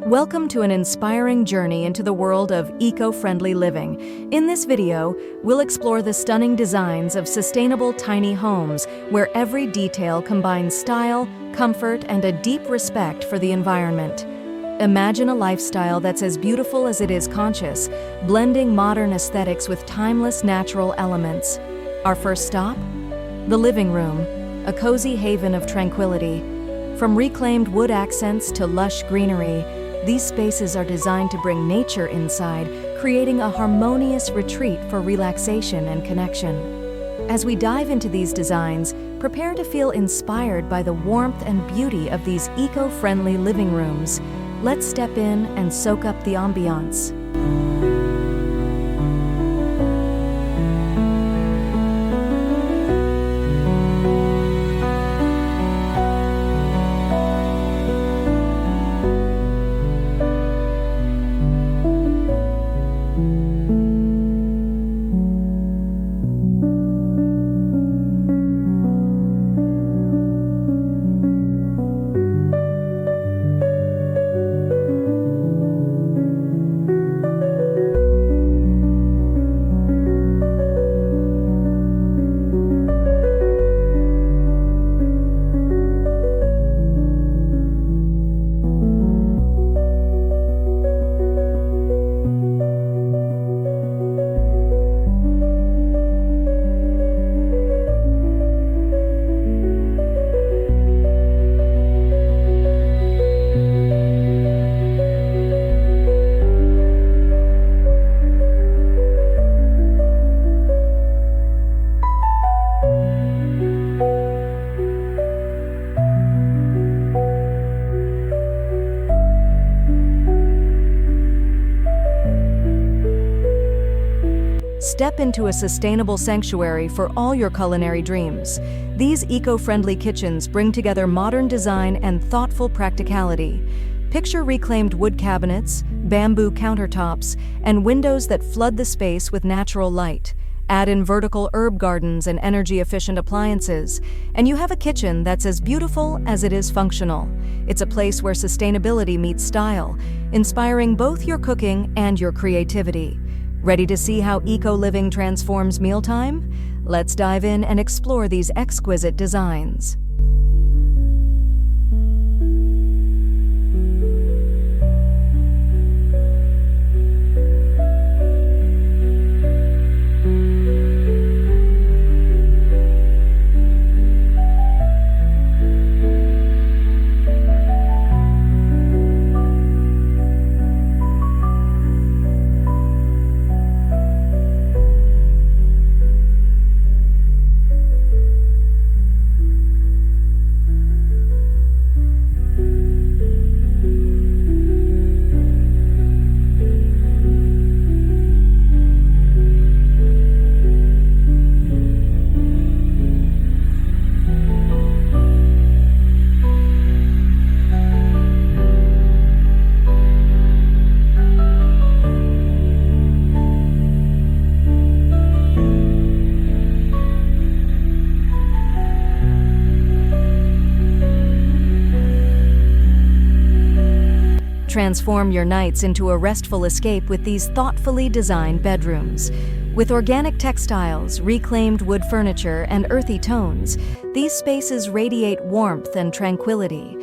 Welcome to an inspiring journey into the world of eco-friendly living. In this video, we'll explore the stunning designs of sustainable tiny homes where every detail combines style, comfort, and a deep respect for the environment. Imagine a lifestyle that's as beautiful as it is conscious, blending modern aesthetics with timeless natural elements. Our first stop? The living room, a cozy haven of tranquility. From reclaimed wood accents to lush greenery, these spaces are designed to bring nature inside, creating a harmonious retreat for relaxation and connection. As we dive into these designs, prepare to feel inspired by the warmth and beauty of these eco-friendly living rooms. Let's step in and soak up the ambiance. Step into a sustainable sanctuary for all your culinary dreams. These eco-friendly kitchens bring together modern design and thoughtful practicality. Picture reclaimed wood cabinets, bamboo countertops, and windows that flood the space with natural light. Add in vertical herb gardens and energy-efficient appliances, and you have a kitchen that's as beautiful as it is functional. It's a place where sustainability meets style, inspiring both your cooking and your creativity. Ready to see how eco-living transforms mealtime? Let's dive in and explore these exquisite designs. Transform your nights into a restful escape with these thoughtfully designed bedrooms. With organic textiles, reclaimed wood furniture, and earthy tones, these spaces radiate warmth and tranquility.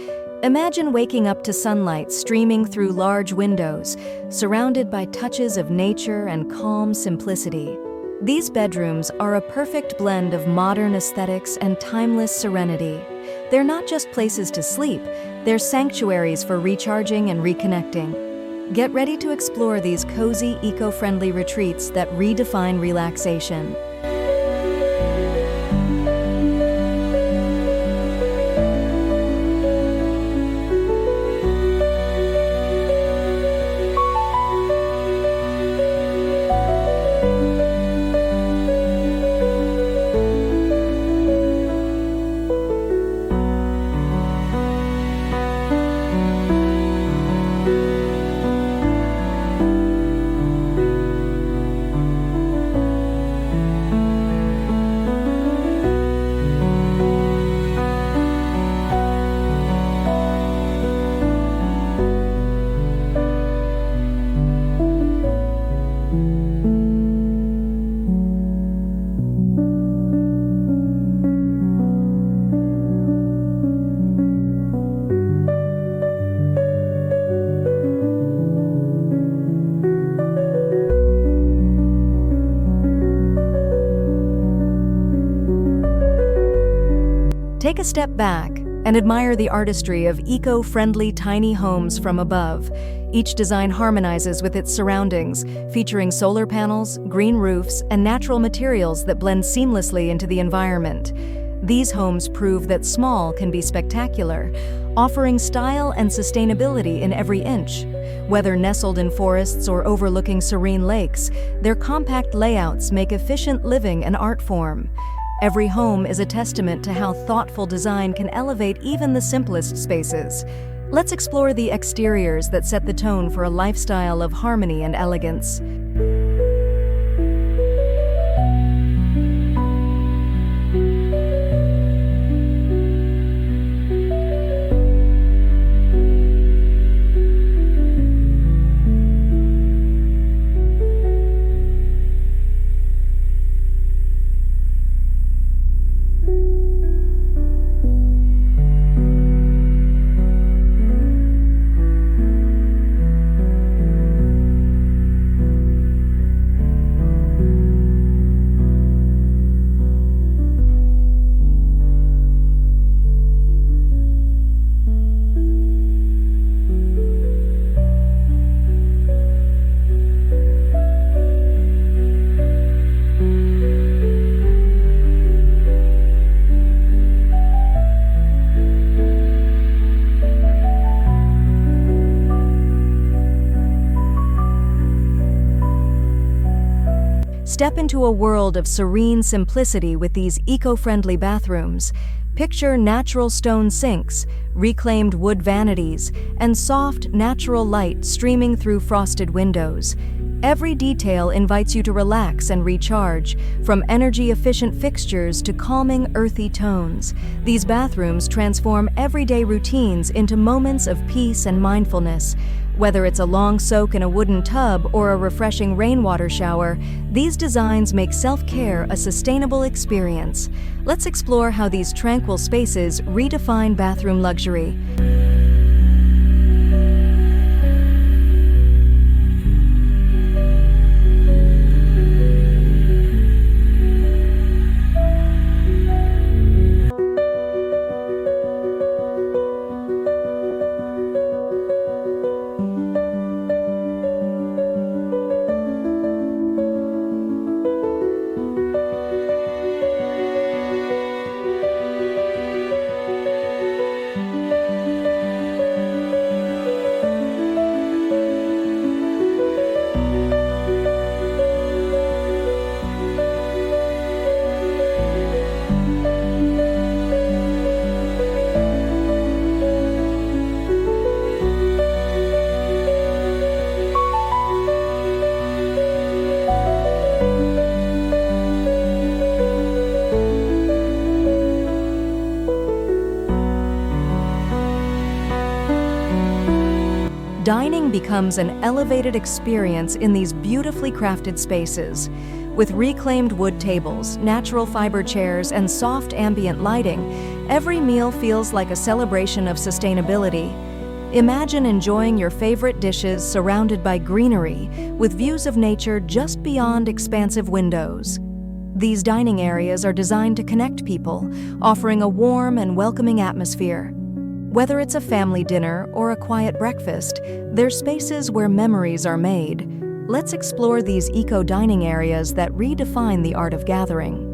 Imagine waking up to sunlight streaming through large windows, surrounded by touches of nature and calm simplicity. These bedrooms are a perfect blend of modern aesthetics and timeless serenity. They're not just places to sleep, they're sanctuaries for recharging and reconnecting. Get ready to explore these cozy, eco-friendly retreats that redefine relaxation. Take a step back and admire the artistry of eco-friendly tiny homes from above. Each design harmonizes with its surroundings, featuring solar panels, green roofs, and natural materials that blend seamlessly into the environment. These homes prove that small can be spectacular, offering style and sustainability in every inch. Whether nestled in forests or overlooking serene lakes, their compact layouts make efficient living an art form. Every home is a testament to how thoughtful design can elevate even the simplest spaces. Let's explore the exteriors that set the tone for a lifestyle of harmony and elegance. Step into a world of serene simplicity with these eco-friendly bathrooms. Picture natural stone sinks, reclaimed wood vanities, and soft, natural light streaming through frosted windows. Every detail invites you to relax and recharge, from energy-efficient fixtures to calming, earthy tones. These bathrooms transform everyday routines into moments of peace and mindfulness. Whether it's a long soak in a wooden tub or a refreshing rainwater shower, these designs make self-care a sustainable experience. Let's explore how these tranquil spaces redefine bathroom luxury. Dining becomes an elevated experience in these beautifully crafted spaces. With reclaimed wood tables, natural fiber chairs, and soft ambient lighting, every meal feels like a celebration of sustainability. Imagine enjoying your favorite dishes surrounded by greenery, with views of nature just beyond expansive windows. These dining areas are designed to connect people, offering a warm and welcoming atmosphere. Whether it's a family dinner or a quiet breakfast, they're spaces where memories are made. Let's explore these eco-dining areas that redefine the art of gathering.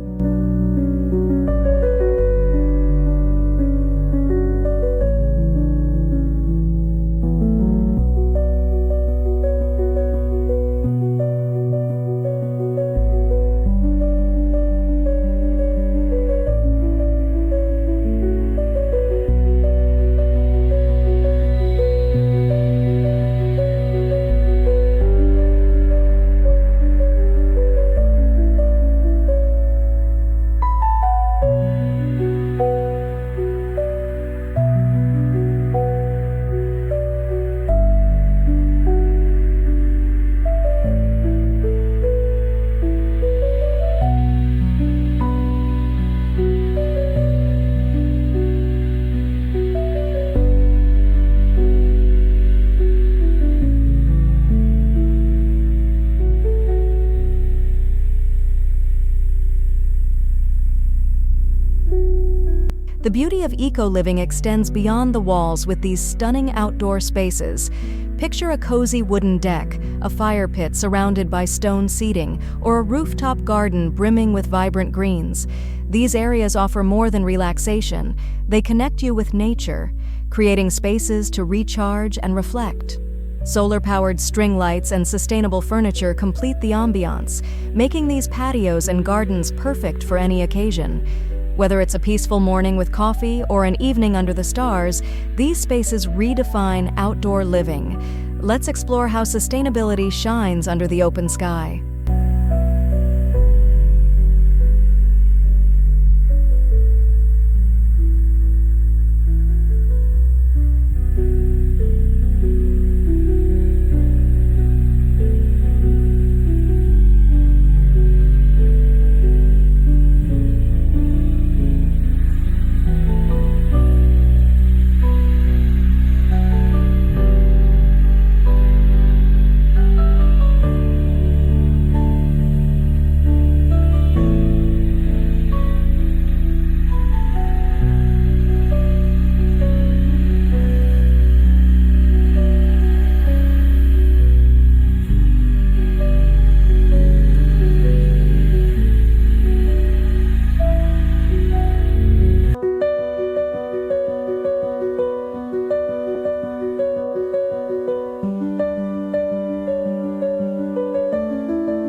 The beauty of eco-living extends beyond the walls with these stunning outdoor spaces. Picture a cozy wooden deck, a fire pit surrounded by stone seating, or a rooftop garden brimming with vibrant greens. These areas offer more than relaxation. They connect you with nature, creating spaces to recharge and reflect. Solar-powered string lights and sustainable furniture complete the ambiance, making these patios and gardens perfect for any occasion. Whether it's a peaceful morning with coffee or an evening under the stars, these spaces redefine outdoor living. Let's explore how sustainability shines under the open sky.